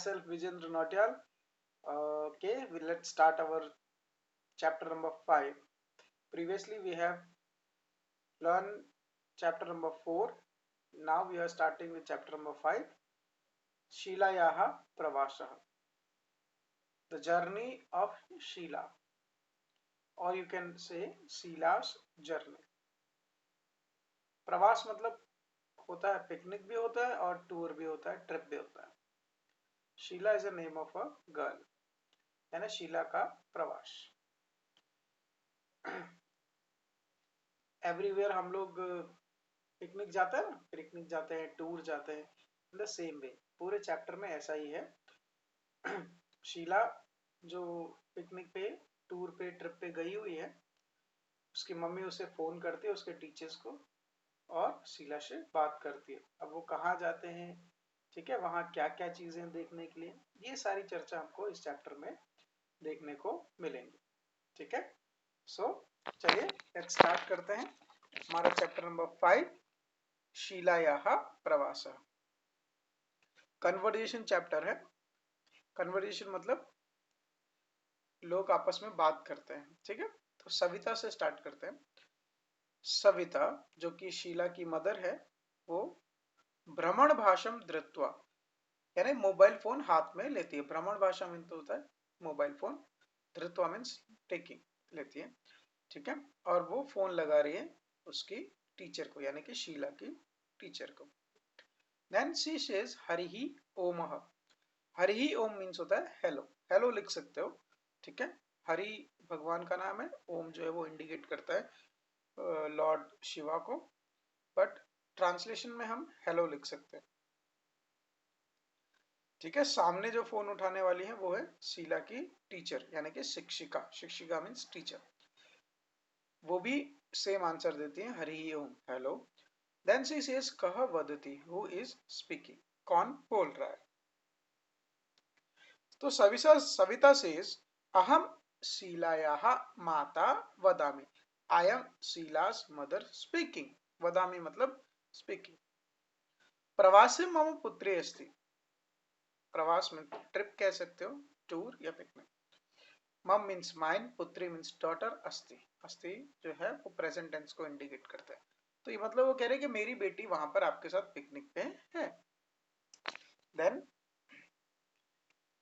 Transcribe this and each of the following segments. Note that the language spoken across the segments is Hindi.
myself Vijendra Nautiyal. Okay, let's start our chapter number 5. Previously we have learned chapter number 4. Now we are starting with chapter number 5. Shilayaha Pravasah. The journey of Sheila, or you can say Sheila's journey. प्रवास मतलब होता है पिकनिक भी होता है और टूर भी होता है, ट्रिप भी होता है. Sheela is a name of a girl, यानी शीला का प्रवास. एवरीवेयर हम लोग पिकनिक जाते हैं ना, पिकनिक जाते हैं, टूर जाते हैं. इन द सेम वे पूरे चैप्टर में ऐसा ही है. शीला जो पिकनिक पे, टूर पे, ट्रिप पे गई हुई है, उसकी मम्मी उसे फोन करती है, उसके टीचर्स को, और शीला से बात करती है. अब वो कहाँ जाते हैं, ठीक है, वहाँ क्या क्या चीजें देखने के लिए, ये सारी चर्चा हमको इस चैप्टर में देखने को मिलेंगी. ठीक है, सो चलिए लेट्स स्टार्ट करते हैं हमारा चैप्टर नंबर 5, शीलायाः प्रवासः. कन्वर्सेशन चैप्टर है. कन्वर्सेशन मतलब लोग आपस में बात करते हैं. ठीक है, तो सविता से स्टार्ट करते हैं. सविता जो कि शीला की मदर है, वो भ्रमण भाषम धृत्वा, यानी मोबाइल फोन हाथ में लेती है. भ्रमण भाषा मीन तो होता है मोबाइल फोन, धृत्वा मीन्स टेकिंग, लेती है. ठीक है, और वो फोन लगा रही है उसकी टीचर को, यानी कि शीला की टीचर को. देन शी सेज हरिहि ओमः. हरिहि ओम मीन्स होता है हेलो. हेलो लिख सकते हो. ठीक है, हरि भगवान का नाम है, ओम जो है वो इंडिकेट करता है लॉर्ड शिवा को, बट ट्रांसलेशन में हम हेलो लिख सकते हैं. ठीक है, सामने जो फोन उठाने वाली है वो है शीला की टीचर, यानी कि शिक्षिका. शिक्षिका मीन्स टीचर. वो भी सेम आंसर देती है, हरि ओम, हेलो. देन शी सेज कह वदति, हु इज स्पीकिंग, कौन बोल रहा है. तो सविता सेज अहम शीलायाः माता वदामि. I am Sheela's mother speaking. वदामि मतलब स्पीकिंग. प्रवासे मम पुत्री अस्ति. प्रवास में ट्रिप कह सकते हो, टूर या पिकनिक. मम मीन्स माइन, पुत्री मीन्स डॉटर, अस्ति. अस्ति जो है वो प्रेजेंट टेंस को इंडिकेट करता है. तो ये मतलब वो कह रहे हैं कि मेरी बेटी वहां पर आपके साथ पिकनिक पे है. देन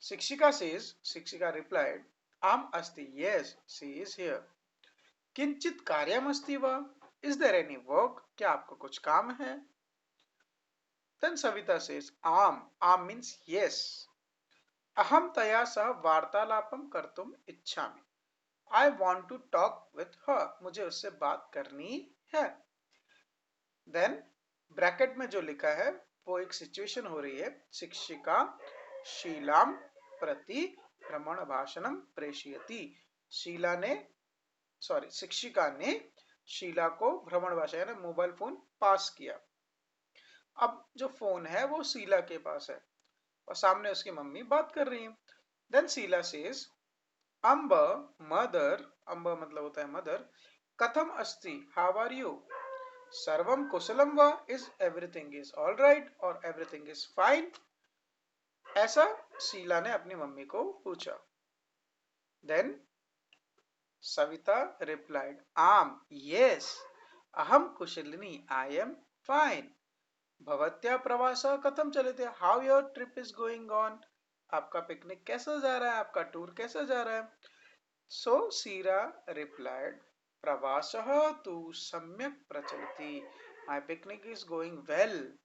शिक्षिका सेज, शिक्षिका रिप्लाइड आम अस्ति, यस शी इज हियर. किंचित कार्यम अस्ति वा, इज देयर एनी वर्क, क्या आपको कुछ काम है. देन सविता सेज आम. आम मीन्स यस. अहम तया सह वार्तालापम कर्तुम इच्छामि. I want to talk with her. मुझे उससे बात करनी है. देन ब्रैकेट में जो लिखा है वो एक सिचुएशन हो रही है. शिक्षिका शीलाम प्रति भ्रमण भाषणम प्रेषयति. शीला ने, सॉरी, शिक्षिका ने शीला को भ्रमण भाषा यानी मोबाइल फोन पास किया. अब जो फोन है वो शीला के पास है और सामने उसकी मम्मी बात कर रही है. देन शीला सेज अम्ब मदर. अम्ब मतलब होता है मदर. कथम अस्ति, हाउ आर यू. सर्वम कुशलम वा, is everything is all right और एवरीथिंग इज फाइन. ऐसा शीला ने अपनी मम्मी को पूछा. देन सविता रिप्लाइड आम, यस, अहम कुशलिनी, आई एम फाइन. भवत्या प्रवास कथम चलते, how your trip is going on. आपका पिकनिक कैसा जा रहा है, आपका टूर कैसा जा रहा है. सो शीला रिप्लाइड प्रवासः तु सम्यक् प्रचलति. My picnic is going well.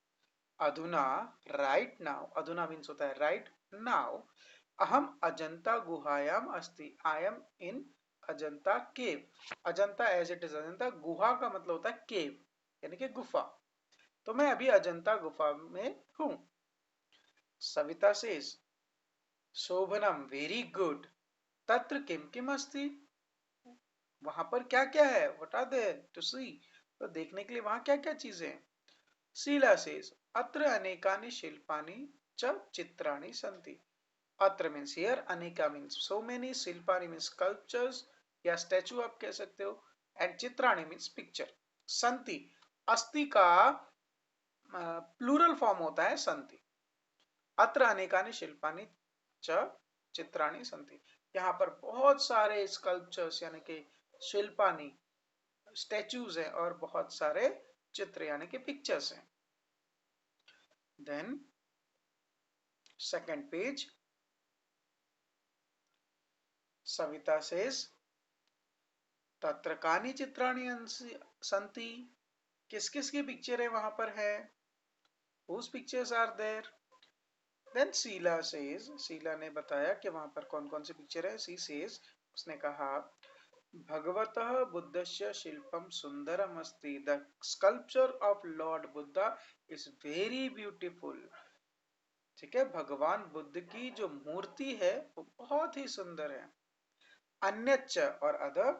अधुना, राइट नाउ. अधुना मीन्स होता है राइट नाउ. अहम अजंता गुहायाम अस्ति. I am in Ajanta cave. Ajanta as it is Ajanta. गुहा का मतलब होता है केव, यानी कि गुफा. तो मैं अभी अजंता गुफा में हूं. सविता सेज शोभनम, वेरी गुड. तत्र किम किम अस्ति. वहां पर क्या क्या है, what are there to see. तो देखने के लिए वहां क्या क्या चीजें हैं. शीला सेज अत्र अनेकानि शिल्पानि च चित्राणि सन्ति. अत्र मीन्स हियर, अनेका मीन्स सो मेनी, शिल्पानि मीन्स स्कल्पचर्स या स्टैचू आप कह सकते हो, एंड चित्राणि मीन्स पिक्चर. संति, अस्ति का प्लूरल फॉर्म होता है संति. अत्र अनेकानि शिल्पानि च चित्राणि सन्ति। यहाँ पर बहुत सारे स्कल्पचर्स यानी कि शिल्पानी स्टैचूज हैं और बहुत सारे चित्र यानी कि पिक्चर्स हैं। Then second page, Savita says तत्र कानि चित्राणि सन्ति, किस किस की पिक्चर है वहां पर है, whose pictures are there। Then Sheela says, Sheela ने बताया कि वहां पर कौन कौन सी पिक्चर है। शी सेज, उसने कहा भगवतः बुद्धस्य शिल्पम सुंदरम अस्ति, the sculpture of lord Buddha is very beautiful. ठीक है, भगवान बुद्ध की जो मूर्ति है वो बहुत ही सुंदर है। अन्यच्च, और अदर,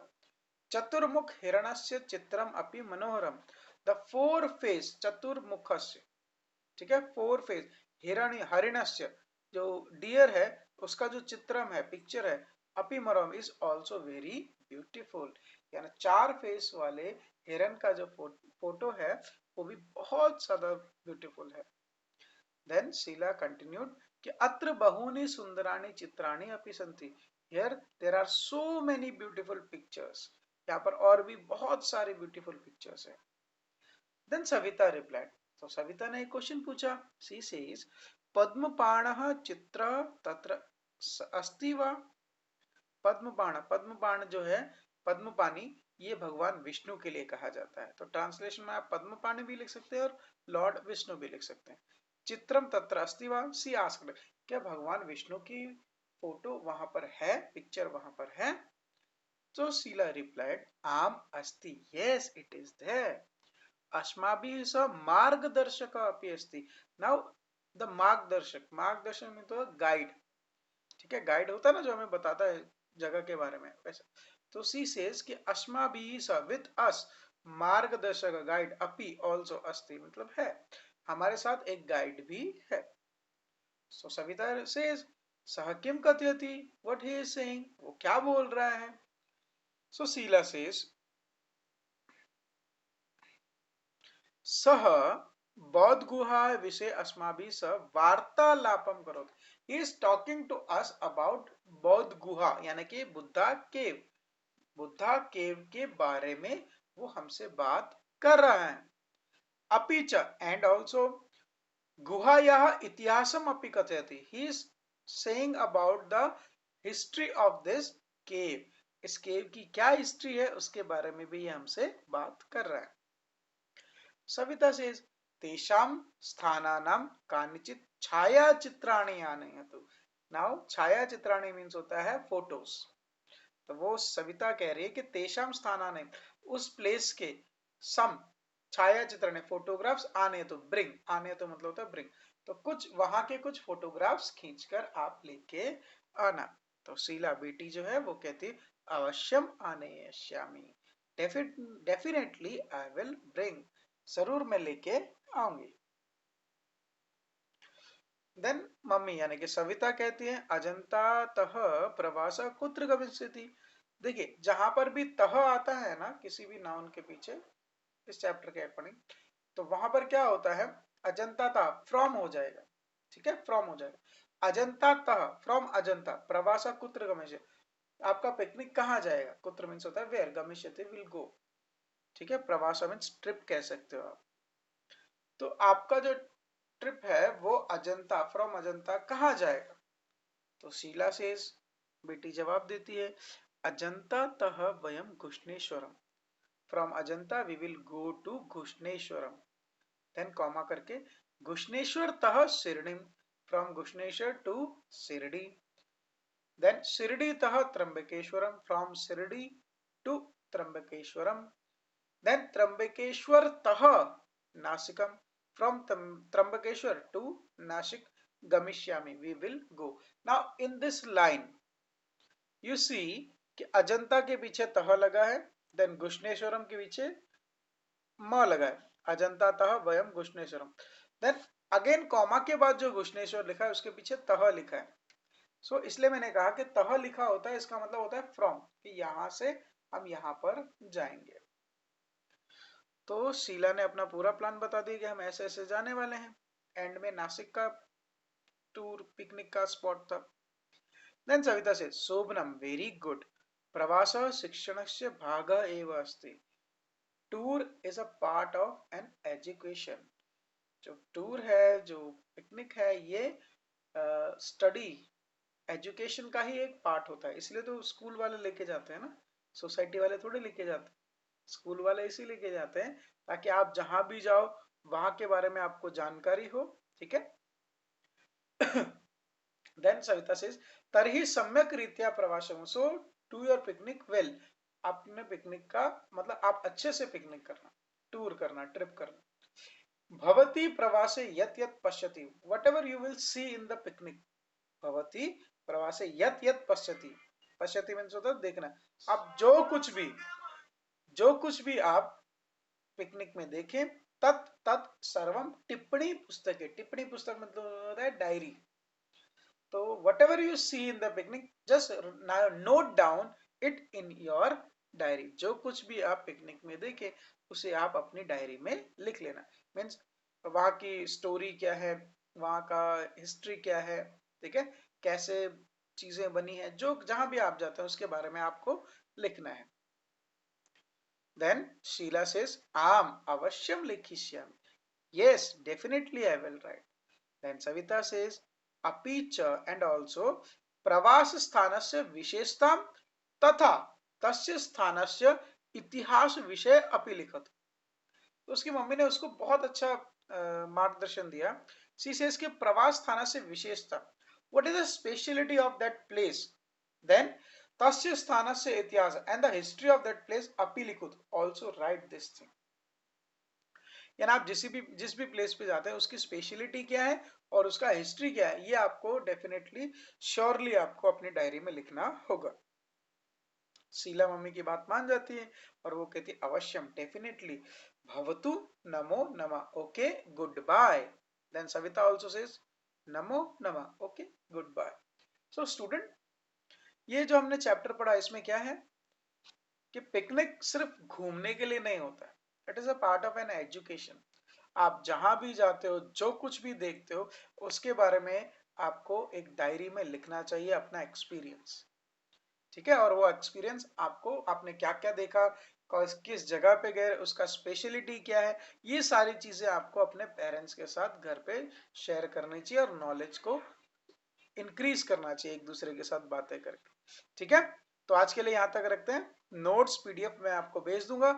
चतुर्मुख हिरणस्य चित्रम अपि मनोहरम, द फोर फेस चतुर्मुखस्य, ठीक है, फोर फेस हरिणस्य, जो डियर है उसका जो चित्रम है, पिक्चर है, अपि मनोरम इज ऑल्सो वेरी ब्यूटीफुल, यानी चार फेस वाले हिरण का जो फोटो है वो भी बहुत ज्यादा ब्यूटीफुल है। देन शीला कंटिन्यूड कि अत्र बहूनि सुंदराणि चित्राणि अपि सन्ति, here there are so many beautiful pictures, यहाँ पर और भी बहुत सारे ब्यूटीफुल पिक्चर्स है। देन सविता रिप्लाइड, तो सविता ने एक क्वेश्चन पूछा। शी सेज पद्मपाणः चित्र तत्र अस्ति वा। पद्मपाण जो है, पद्मपानी, ये भगवान विष्णु के लिए कहा जाता है। तो ट्रांसलेशन में आप पद्मपाणी भी लिख सकते हैं और लॉर्ड विष्णु भी लिख सकते हैं। चित्रम तत्र अस्ति वा, सी आस्क्ड, क्या भगवान विष्णु की फोटो वहां पर है, पिक्चर वहां पर है। तो शीला रिप्लाइड आम अस्ति, यस इट इज देयर, अस्माभिः स मार्गदर्शक अपि अस्ति। नाउ द मार्गदर्शक में तो गाइड, ठीक है, गाइड होता है ना जो हमें बताता है जगह के बारे में, वैसा। तो सी सेज कि अस्माभिः स, विद अस, मार्गदर्शक गाइड, अपि ऑल्सो अस्ति, मतलब है, हमारे साथ एक गाइड भी है। सो सविता सेज सह किम कथयति, व्हाट ही इज सेइंग, वो क्या बोल रहा है। सो शीला सेज सह बौद्ध गुहा विषय अस्माभिः सह वार्तालापम करोति, he is talking to us about बौद्ध गुहा यानी कि बुद्धा केव के बारे में वो हमसे बात कर रहा है। अपीच, एंड ऑल्सो, गुहायाः इतिहासम अपि कथयति, he is saying about the history of this केव, इस केव की क्या हिस्ट्री है उसके बारे में भी ये हमसे बात कर रहा है। सविता सेज तेषां स्थानानां कानिचित छायाचित्राणि आनयतु। नाउ छायाचित्राणि मीन्स होता है फोटोज। तो वो सविता कह रही है कि तेषां स्थानानि, उस प्लेस के, सम छायाचित्राणि, फोटोग्राफ्स, आने तो ब्रिंग, आने तो मतलब होता है ब्रिंग, तो कुछ वहां के कुछ फोटोग्राफ्स खींचकर आप लेके आना। तो शीला बेटी जो है वो कहती अवश्यम आनयिष्यामि, डेफिनेटली आई विल ब्रिंग, जरूर मैं लेके आऊंगी। देन मम्मी यानी कि सविता कहती है अजंता तह प्रवास कुत्र गमिष्यति। देखिए जहां पर भी तह आता है ना किसी भी नाउन के पीछे इस चैप्टर के अकॉर्डिंग, तो वहां पर क्या होता है, अजंता तह फ्रॉम हो जाएगा, ठीक है, फ्रॉम हो जाएगा। अजंता तह फ्रॉम अजंता, प्रवास कुत्र गमिष्यति, आपका पिकनिक कहाँ जाएगा, कुत्र मीन्स होता है वेयर, गमिष्यति विल गो, ठीक है, प्रवास मीन्स ट्रिप कह सकते हो आप। तो आपका जो ट्रिप है वो अजंता, फ्रॉम अजंता कहाँ जाएगा। तो शीला सेज, बेटी जवाब देती है अजंता तह वयम घुष्णेश्वरम, from Ajanta we will go to घुष्णेश्वरम, देन कॉमा करके घुष्णेश्वर तह Shirdi, from Ghushneshwar to Shirdi, then Shirdi तह त्र्यंबकेश्वरम, फ्रॉम शिरडी टू त्र्यंबकेश्वरम, देन त्र्यंबकेश्वर तह नासिकम, from Trambakeshwar to Nashik Gamishyami, we will go. Now in this line you see कि अजंता के पीछे तह लगा है, देन घुष्णेश्वरम के पीछे म लगा है, अजंता तह वयम घुष्णेश्वरम, देन अगेन कॉमा के बाद जो घुष्णेश्वर लिखा है उसके पीछे तह लिखा है। सो इसलिए मैंने कहा कि तह लिखा होता है इसका मतलब होता है फ्रॉम, कि यहां से हम यहां पर जाएंगे। तो शीला ने अपना पूरा प्लान बता दिया कि हम ऐसे ऐसे जाने वाले हैं। एंड में नासिक का टूर पिकनिक का स्पॉट था। देन सविता से शोभनम वेरी गुड, प्रवास शिक्षणस्य भाग एव अस्ति, tour is a part of an education. जो टूर है, जो पिकनिक है, ये स्टडी एजुकेशन का ही एक पार्ट होता है, इसलिए तो स्कूल वाले लेके जाते हैं ना, सोसाइटी वाले थोड़े लेके जाते हैं, स्कूल वाले इसी लेके जाते हैं ताकि आप जहां भी जाओ वहां के बारे में आपको जानकारी हो, ठीक है। देन सविता सेज तरही सम्यक रीत्या प्रवासम, सो टू योर पिकनिक वेल, अपने पिकनिक का मतलब आप अच्छे से पिकनिक करना, टूर करना, ट्रिप करना। भवती प्रवासे यत यत पश्यति, what ever you will see in the picnic, भवती प्रवासे यत यत पश्यति, पश्यति मीन्स होता है देखना, आप जो कुछ भी आप पिकनिक में देखें, तत् तत् सर्वम टिप्पणी पुस्तक है, टिप्पणी पुस्तक मतलब होता है डायरी। तो whatever you see in the picnic just note down it in your diary, जो कुछ भी आप पिकनिक में देखें उसे आप अपनी डायरी में लिख लेना। मीन्स वहां की स्टोरी क्या है, वहां का हिस्ट्री क्या है, ठीक है, कैसे चीजें बनी है, जो जहां भी आप जाते हैं उसके बारे में आपको लिखना है। देन शीला सेज आम अवश्यम लिखिष्यामि, yes definitely I will write. Then Savita says अपि च and also प्रवास स्थानस्य विशेषताम तथा तस्य स्थानस्य इतिहास विषय अपि लिखत। तो उसकी मम्मी ने उसको बहुत अच्छा मार्गदर्शन दिया। शी सेज कि प्रवास स्थानस्य विशेषता, what is the speciality of that place, then तस्य स्थानस्य इतिहास and the history of that place अपि लिखुत, also write this thing। यानी आप जिस भी प्लेस पे जाते हैं उसकी स्पेशलिटी क्या है और उसका हिस्ट्री क्या है, ये आपको डेफिनेटली श्योरली आपको अपनी डायरी में लिखना होगा। शीला मम्मी की बात मान जाती है और वो कहती अवश्यम डेफिनेटली, भवतु नमो नमः, okay good bye. Then Savita also says नमो नमः, okay good bye. So student, ये जो हमने चैप्टर पढ़ा इसमें क्या है कि पिकनिक सिर्फ घूमने के लिए नहीं होता है, it is a part of an education. आप जहां भी जाते हो, जो कुछ भी देखते हो, उसके बारे में आपको एक डायरी में लिखना चाहिए अपना एक्सपीरियंस, ठीक है। और वो एक्सपीरियंस आपको, आपने क्या क्या देखा, किस जगह पे गए, उसका स्पेशलिटी क्या है, ये सारी चीजें आपको अपने पेरेंट्स के साथ घर पे शेयर करनी चाहिए और नॉलेज को इंक्रीज करना चाहिए एक दूसरे के साथ बातें करके, ठीक है। तो आज के लिए यहां तक रखते हैं, नोट्स पीडीएफ में आपको भेज दूंगा,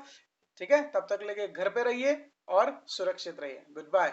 ठीक है। तब तक लेके घर पे रहिए और सुरक्षित रहिए। Good bye.